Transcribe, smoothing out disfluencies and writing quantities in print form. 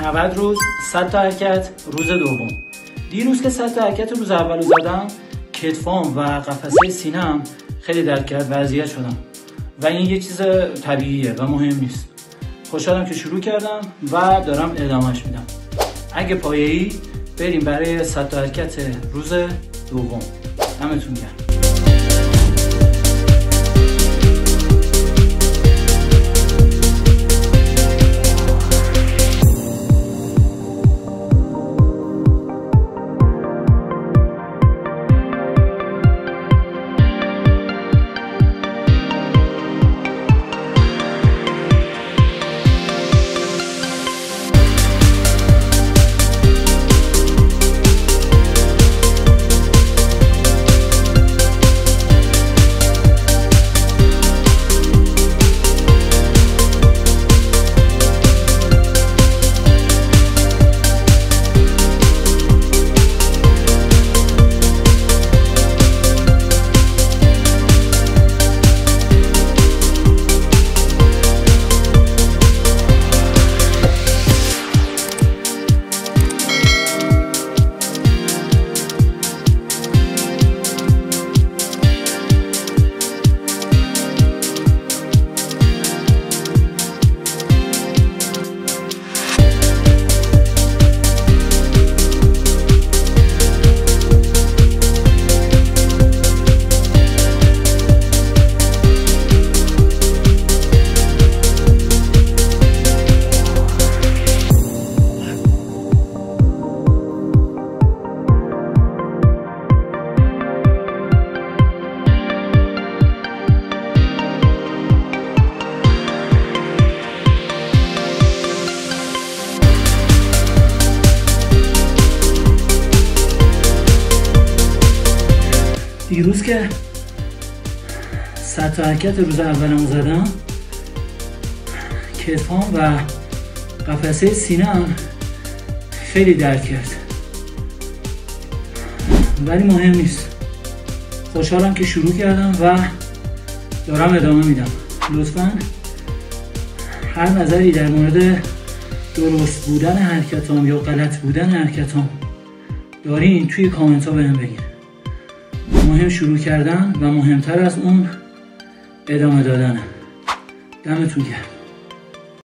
90 روز 100 تا حرکت روز دوم. دیروز که 100 تا حرکت روز اول زدم، کتفام و قفسه سینه‌ام خیلی درد کرد و اذیت شدم و این یه چیز طبیعیه و مهم نیست. خوشحالم که شروع کردم و دارم ادامهش میدم. اگه پایه‌ای بریم برای 100 تا حرکت روز دوم. دمتون گرم. دیروز که 100 تا حرکت روز اولم زدم، کتفام و قفسه سینه‌ام خیلی درد کرد، ولی مهم نیست. خوشحالم که شروع کردم و دارم ادامه میدم. لطفاً هر نظری در مورد درست بودن حرکتام یا غلط بودن حرکتام دارین توی کامنت ها بهم بگین. مهم شروع کردن و مهمتر از اون ادامه دادنه. دمتون گرم.